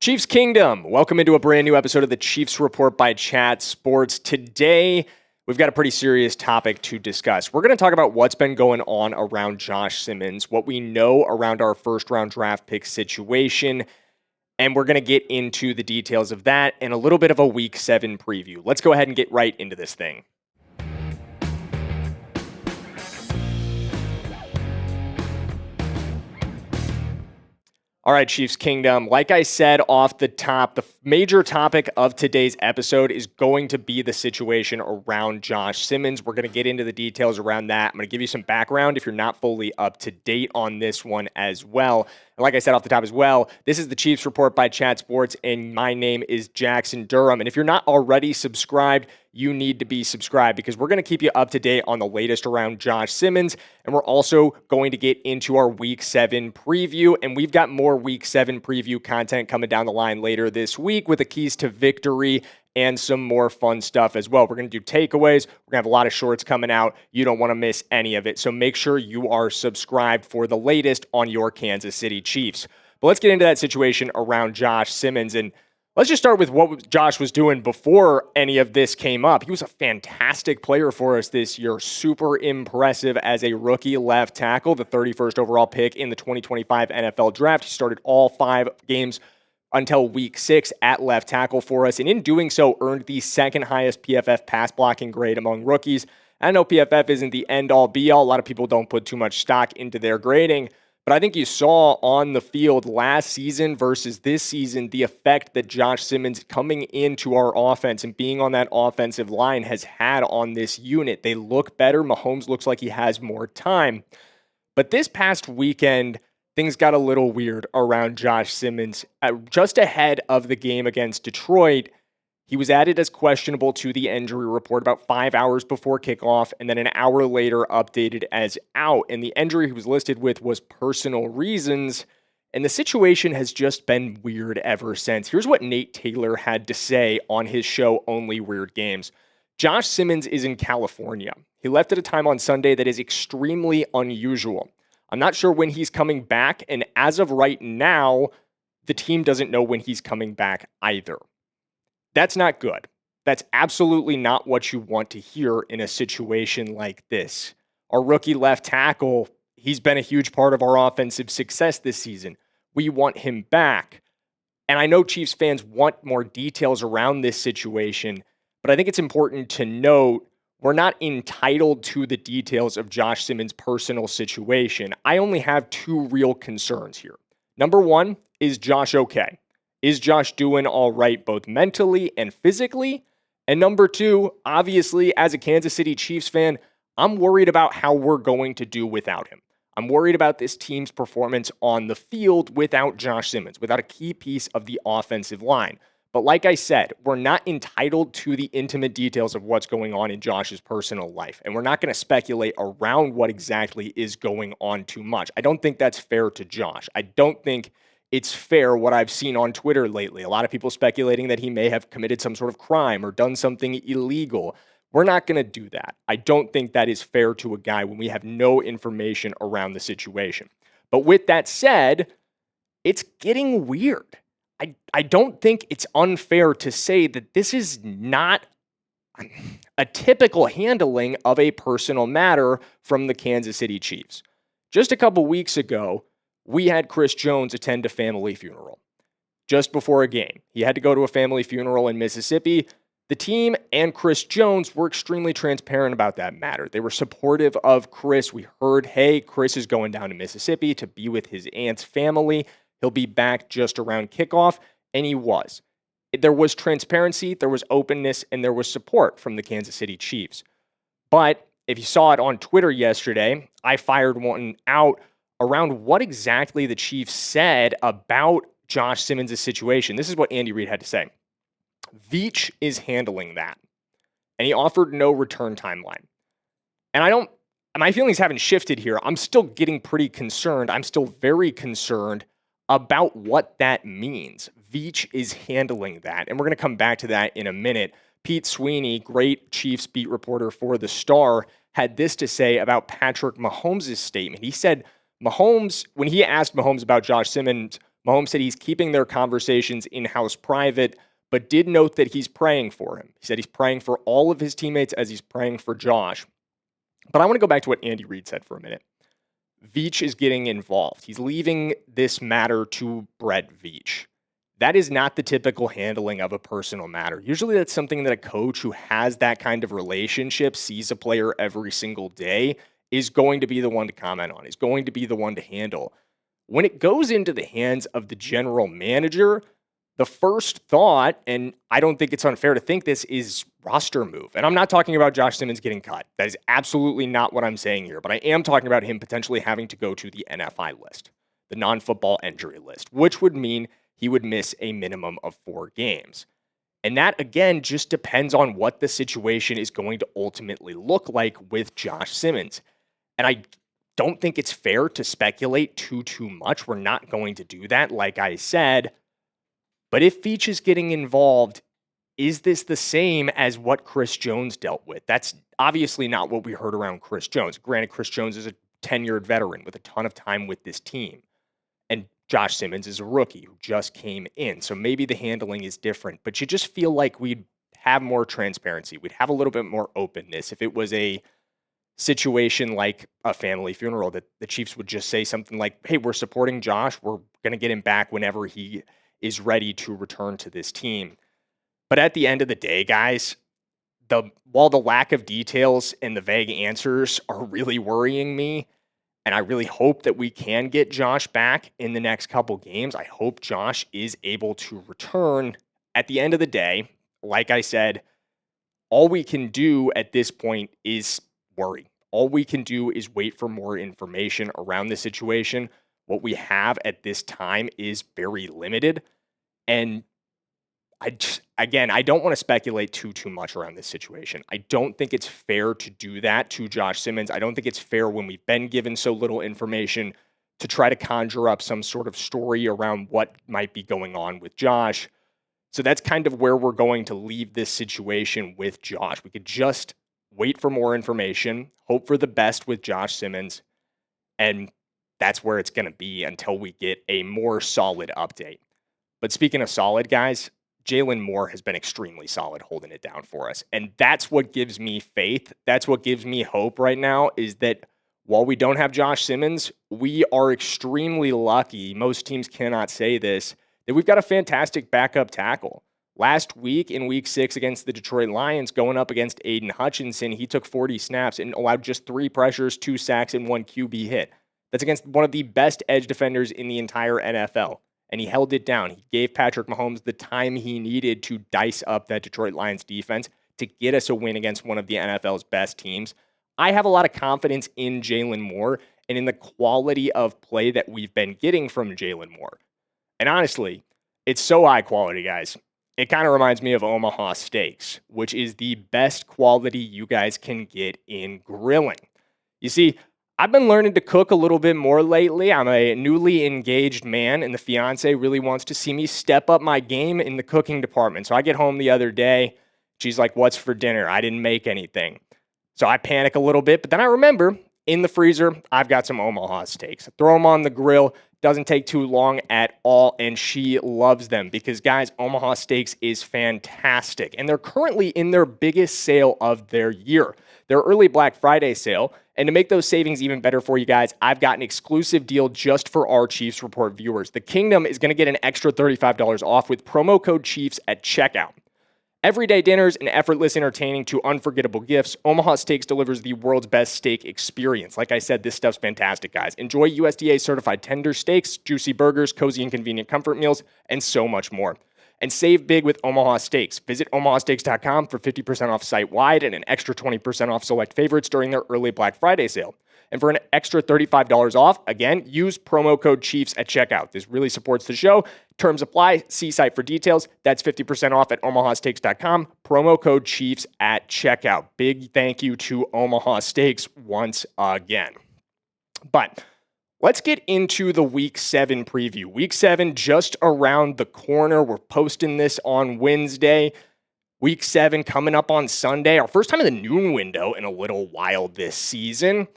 Chiefs Kingdom, welcome into a brand new episode of the Chiefs Report by Chat Sports. Today, we've got a pretty serious topic to discuss. We're going to talk about what's been going on around Josh Simmons, what we know around our first-round draft pick situation, and we're going to get into the details of that and a little bit of a Week 7 preview. Let's go ahead and get right into this thing. All right, Chiefs Kingdom. Like I said off the top, the major topic of today's episode is going to be the situation around Josh Simmons. We're going to get into the details around that. I'm going to give you some background if you're not fully up to date on this one as well. And like I said off the top as well, this is the Chiefs Report by Chat Sports, and my name is Jackson Durham. And if you're not already subscribed, you need to be subscribed because we're going to keep you up to date on the latest around Josh Simmons. And we're also going to get into our Week 7 preview. And we've got more Week 7 preview content coming down the line later this week with the keys to victory and some more fun stuff as well. We're going to do takeaways. We're going to have a lot of shorts coming out. You don't want to miss any of it. So make sure you are subscribed for the latest on your Kansas City Chiefs. But let's get into that situation around Josh Simmons. And let's just start with what Josh was doing before any of this came up. He was a fantastic player for us this year. Super impressive as a rookie left tackle, the 31st overall pick in the 2025 NFL Draft. He started all 5 games until Week 6 at left tackle for us, and in doing so, earned the second highest PFF pass blocking grade among rookies. I know PFF isn't the end-all, be-all. A lot of people don't put too much stock into their grading, but I think you saw on the field last season versus this season the effect that Josh Simmons coming into our offense and being on that offensive line has had on this unit. They look better. Mahomes looks like he has more time. But this past weekend, things got a little weird around Josh Simmons. Just ahead of the game against Detroit, he was added as questionable to the injury report about 5 hours before kickoff, and then an hour later updated as out. And the injury he was listed with was personal reasons, and the situation has just been weird ever since. Here's what Nate Taylor had to say on his show, Only Weird Games. Josh Simmons is in California. He left at a time on Sunday that is extremely unusual. I'm not sure when he's coming back, and as of right now, the team doesn't know when he's coming back either. That's not good. That's absolutely not what you want to hear in a situation like this. Our rookie left tackle, he's been a huge part of our offensive success this season. We want him back. And I know Chiefs fans want more details around this situation, but I think it's important to note we're not entitled to the details of Josh Simmons' personal situation. I only have 2 real concerns here. Number 1, is Josh okay? Is Josh doing all right both mentally and physically? And number 2, obviously, as a Kansas City Chiefs fan, I'm worried about how we're going to do without him. I'm worried about this team's performance on the field without Josh Simmons, without a key piece of the offensive line. But like I said, we're not entitled to the intimate details of what's going on in Josh's personal life. And we're not going to speculate around what exactly is going on too much. I don't think that's fair to Josh. I don't think it's fair what I've seen on Twitter lately. A lot of people speculating that he may have committed some sort of crime or done something illegal. We're not going to do that. I don't think that is fair to a guy when we have no information around the situation. But with that said, it's getting weird. I don't think it's unfair to say that this is not a typical handling of a personal matter from the Kansas City Chiefs. Just a couple weeks ago, we had Chris Jones attend a family funeral just before a game. He had to go to a family funeral in Mississippi. The team and Chris Jones were extremely transparent about that matter. They were supportive of Chris. We heard, hey, Chris is going down to Mississippi to be with his aunt's family. He'll be back just around kickoff, and he was. There was transparency, there was openness, and there was support from the Kansas City Chiefs. But if you saw it on Twitter yesterday, I fired one out around what exactly the Chiefs said about Josh Simmons' situation. This is what Andy Reid had to say. Veach is handling that, and he offered no return timeline. And my feelings haven't shifted here. I'm still getting pretty concerned. I'm still very concerned about what that means. Veach is handling that, and we're going to come back to that in a minute. Pete Sweeney, great Chiefs beat reporter for The Star, had this to say about Patrick Mahomes' statement. He said, when he asked Mahomes about Josh Simmons, Mahomes said he's keeping their conversations in-house private, but did note that he's praying for him. He said he's praying for all of his teammates as he's praying for Josh. But I want to go back to what Andy Reid said for a minute. Veach is getting involved. He's leaving this matter to Brett Veach. That is not the typical handling of a personal matter. Usually that's something that a coach who has that kind of relationship, sees a player every single day, is going to be the one to comment on, is going to be the one to handle. When it goes into the hands of the general manager, the first thought, and I don't think it's unfair to think this, is roster move. And I'm not talking about Josh Simmons getting cut. That is absolutely not what I'm saying here. But I am talking about him potentially having to go to the NFI list, the non-football injury list, which would mean he would miss a minimum of 4 games. And that, again, just depends on what the situation is going to ultimately look like with Josh Simmons. And I don't think it's fair to speculate too much. We're not going to do that, like I said. But if Veach is getting involved, is this the same as what Chris Jones dealt with? That's obviously not what we heard around Chris Jones. Granted, Chris Jones is a tenured veteran with a ton of time with this team. And Josh Simmons is a rookie who just came in. So maybe the handling is different. But you just feel like we'd have more transparency. We'd have a little bit more openness if it was a situation like a family funeral, that the Chiefs would just say something like, hey, we're supporting Josh. We're going to get him back whenever he is ready to return to this team. But at the end of the day, guys, while the lack of details and the vague answers are really worrying me, and I really hope that we can get Josh back in the next couple games, I hope Josh is able to return. At the end of the day, like I said, all we can do at this point is worry. All we can do is wait for more information around the situation. What we have at this time is very limited. And I don't want to speculate too much around this situation. I don't think it's fair to do that to Josh Simmons. I don't think it's fair when we've been given so little information to try to conjure up some sort of story around what might be going on with Josh. So that's kind of where we're going to leave this situation with Josh. We could just wait for more information, hope for the best with Josh Simmons, and that's where it's going to be until we get a more solid update. But speaking of solid, guys, Jaylon Moore has been extremely solid holding it down for us. And that's what gives me faith. That's what gives me hope right now, is that while we don't have Josh Simmons, we are extremely lucky. Most teams cannot say this, that we've got a fantastic backup tackle. Last week in week 6 against the Detroit Lions, going up against Aiden Hutchinson, he took 40 snaps and allowed just 3 pressures, 2 sacks, and 1 QB hit. That's against one of the best edge defenders in the entire NFL. And he held it down. He gave Patrick Mahomes the time he needed to dice up that Detroit Lions defense to get us a win against one of the NFL's best teams. I have a lot of confidence in Jaylon Moore and in the quality of play that we've been getting from Jaylon Moore. And honestly, it's so high quality, guys. It kind of reminds me of Omaha Steaks, which is the best quality you guys can get in grilling. You see, I've been learning to cook a little bit more lately. I'm a newly engaged man, and the fiance really wants to see me step up my game in the cooking department. So I get home the other day. She's like, what's for dinner? I didn't make anything. So I panic a little bit, but then I remember in the freezer, I've got some Omaha steaks. Throw them on the grill. Doesn't take too long at all, and she loves them because, guys, Omaha Steaks is fantastic. And they're currently in their biggest sale of their year, their early Black Friday sale. And to make those savings even better for you guys, I've got an exclusive deal just for our Chiefs Report viewers. The Kingdom is going to get an extra $35 off with promo code Chiefs at checkout. Everyday dinners and effortless entertaining to unforgettable gifts, Omaha Steaks delivers the world's best steak experience. Like I said, this stuff's fantastic, guys. Enjoy USDA-certified tender steaks, juicy burgers, cozy and convenient comfort meals, and so much more. And save big with Omaha Steaks. Visit omahasteaks.com for 50% off site-wide and an extra 20% off select favorites during their early Black Friday sale. And for an extra $35 off, again, use promo code Chiefs at checkout. This really supports the show. Terms apply. See site for details. That's 50% off at omahasteaks.com. Promo code Chiefs at checkout. Big thank you to Omaha Steaks once again. But let's get into the Week 7 preview. Week 7 just around the corner. We're posting this on Wednesday. Week 7 coming up on Sunday. Our first time in the noon window in a little while this season.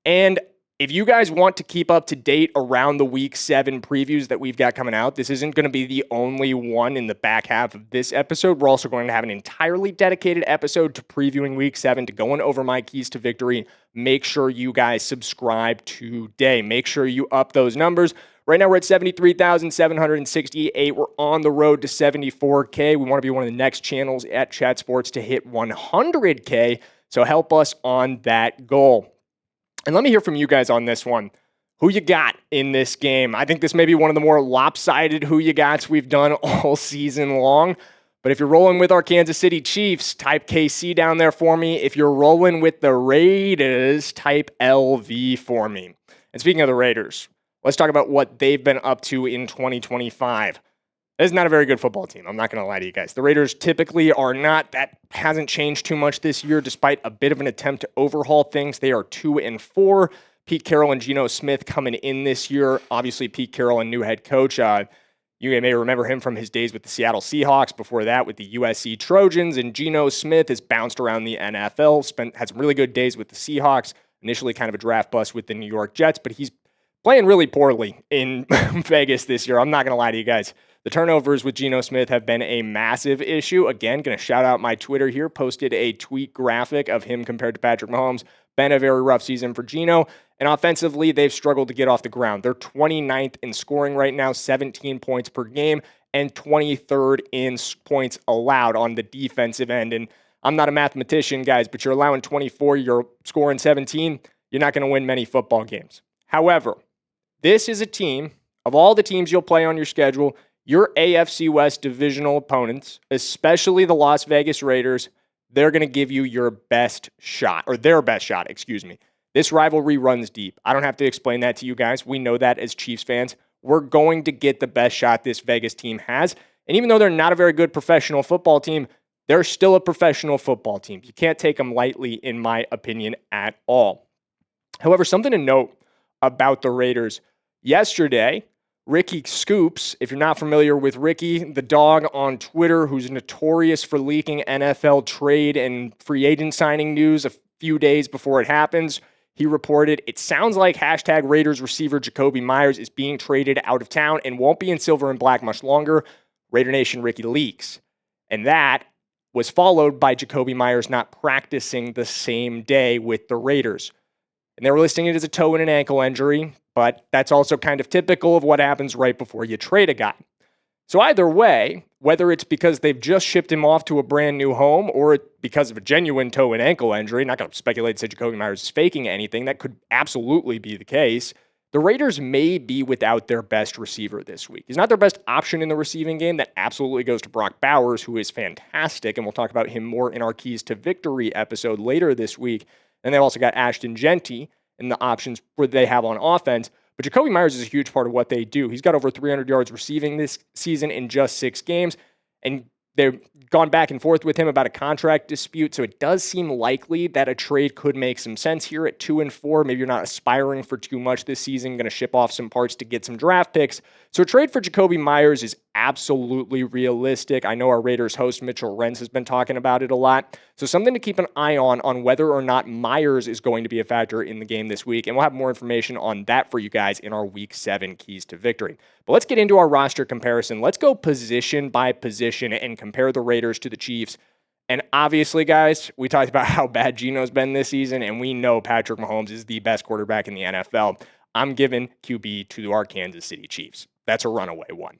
And If you guys want to keep up to date around the Week 7 previews that we've got coming out, this isn't going to be the only one in the back half of this episode. We're also going to have an entirely dedicated episode to previewing Week 7, to going over my keys to victory. Make sure you guys subscribe today. Make sure you up those numbers. Right now, we're at 73,768. We're on the road to 74K. We want to be one of the next channels at Chat Sports to hit 100K. So help us on that goal. And let me hear from you guys on this one. Who you got in this game? I think this may be one of the more lopsided who you gots we've done all season long. But if you're rolling with our Kansas City Chiefs, type KC down there for me. If you're rolling with the Raiders, type LV for me. And speaking of the Raiders, let's talk about what they've been up to in 2025. This is not a very good football team. I'm not going to lie to you guys. The Raiders typically are not. That hasn't changed too much this year, despite a bit of an attempt to overhaul things. They are 2-4. Pete Carroll and Geno Smith coming in this year. Obviously, Pete Carroll, a new head coach. You may remember him from his days with the Seattle Seahawks. Before that, with the USC Trojans. And Geno Smith has bounced around the NFL. Had some really good days with the Seahawks. Initially, kind of a draft bust with the New York Jets, but he's playing really poorly in Vegas this year. I'm not going to lie to you guys. The turnovers with Geno Smith have been a massive issue. Again, going to shout out my Twitter here. Posted a tweet graphic of him compared to Patrick Mahomes. Been a very rough season for Geno. And offensively, they've struggled to get off the ground. They're 29th in scoring right now, 17 points per game, and 23rd in points allowed on the defensive end. And I'm not a mathematician, guys, but you're allowing 24, you're scoring 17. You're not going to win many football games. However, this is a team, of all the teams you'll play on your schedule, your AFC West divisional opponents, especially the Las Vegas Raiders, they're going to give you your best shot, or their best shot, excuse me. This rivalry runs deep. I don't have to explain that to you guys. We know that as Chiefs fans. We're going to get the best shot this Vegas team has. And even though they're not a very good professional football team, they're still a professional football team. You can't take them lightly, in my opinion, at all. However, something to note about the Raiders. Yesterday, Ricky Scoops, if you're not familiar with Ricky, the dog on Twitter who's notorious for leaking NFL trade and free agent signing news a few days before it happens, he reported, it sounds like hashtag Raiders receiver Jacoby Myers is being traded out of town and won't be in silver and black much longer. Raider Nation Ricky leaks. And that was followed by Jacoby Myers not practicing the same day with the Raiders. And they were listing it as a toe and an ankle injury, but that's also kind of typical of what happens right before you trade a guy. So either way, whether it's because they've just shipped him off to a brand new home or because of a genuine toe and ankle injury, not going to speculate and say Jacoby Myers is faking anything, that could absolutely be the case. The Raiders may be without their best receiver this week. He's not their best option in the receiving game. That absolutely goes to Brock Bowers, who is fantastic, and we'll talk about him more in our Keys to Victory episode later this week. And they've also got Ashton Genty and the options where they have on offense. But Jacoby Myers is a huge part of what they do. He's got over 300 yards receiving this season in just 6 games. And they've gone back and forth with him about a contract dispute. So it does seem likely that a trade could make some sense here at 2-4. Maybe you're not aspiring for too much this season, going to ship off some parts to get some draft picks. So a trade for Jacoby Myers is absolutely realistic. I know our Raiders host Mitchell Renz has been talking about it a lot. So something to keep an eye on whether or not Myers is going to be a factor in the game this week. And we'll have more information on that for you guys in our Week 7 Keys to Victory. But let's get into our roster comparison. Let's go position by position and compare the Raiders to the Chiefs. And obviously, guys, we talked about how bad Geno's been this season, and we know Patrick Mahomes is the best quarterback in the NFL. I'm giving QB to our Kansas City Chiefs. That's a runaway one.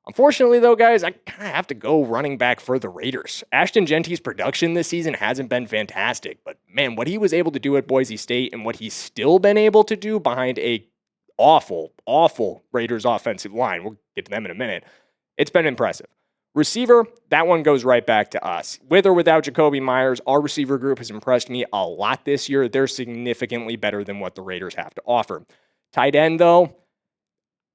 Unfortunately, though, guys, I kind of have to go running back for the Raiders. Ashton Genty's production this season hasn't been fantastic, but man, what he was able to do at Boise State and what he's still been able to do behind a awful Raiders offensive line, we'll get to them in a minute, it's been impressive. Receiver, that one goes right back to us. With or without Jacoby Myers, our receiver group has impressed me a lot this year. They're significantly better than what the Raiders have to offer. Tight end, though,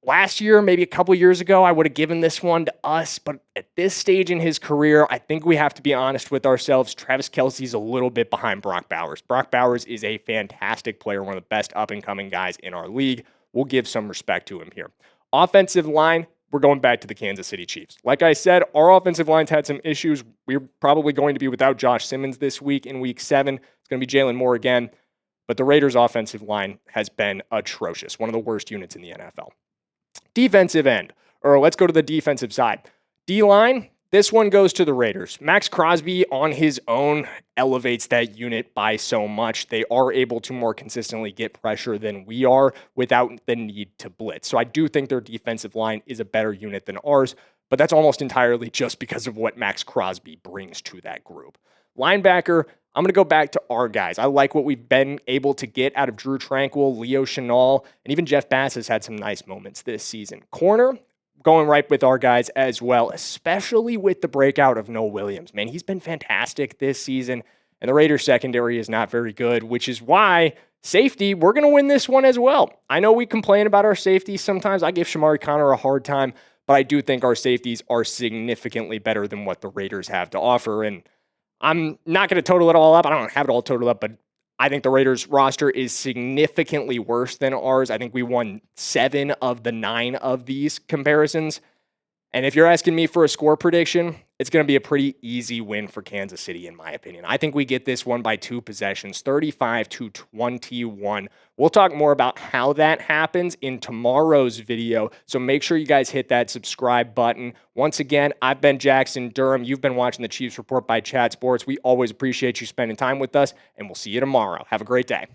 last year, maybe a couple years ago, I would have given this one to us, but at this stage in his career, I think we have to be honest with ourselves. Travis Kelce's a little bit behind Brock Bowers. Brock Bowers is a fantastic player, one of the best up-and-coming guys in our league. We'll give some respect to him here. Offensive line, we're going back to the Kansas City Chiefs. Like I said, our offensive line's had some issues. We're probably going to be without Josh Simmons this week in Week 7. It's going to be Jaylon Moore again. but the Raiders' offensive line has been atrocious, one of the worst units in the NFL. Defensive end, or let's go to the defensive side. D-line, this one goes to the Raiders. Max Crosby on his own elevates that unit by so much. They are able to more consistently get pressure than we are without the need to blitz. So I do think their defensive line is a better unit than ours, but that's almost entirely just because of what Max Crosby brings to that group. Linebacker, I'm going to go back to our guys. I like what we've been able to get out of Drew Tranquill, Leo Chenal, and even Jeff Bass has had some nice moments this season. Corner, going right with our guys as well, especially with the breakout of Noah Williams. Man, he's been fantastic this season, and the Raiders secondary is not very good, which is why safety, we're going to win this one as well. I know we complain about our safeties sometimes. I give Shamari Connor a hard time, but I do think our safeties are significantly better than what the Raiders have to offer, and I'm not going to total it all up. I don't have it all totaled up, but I think the Raiders roster is significantly worse than ours. I think we won 7 of the 9 of these comparisons. And if you're asking me for a score prediction, it's going to be a pretty easy win for Kansas City, in my opinion. I think we get this one by 2 possessions, 35-21. We'll talk more about how that happens in tomorrow's video, so make sure you guys hit that subscribe button. Once again, I've been Jackson Durham. You've been watching the Chiefs Report by Chat Sports. We always appreciate you spending time with us, and we'll see you tomorrow. Have a great day.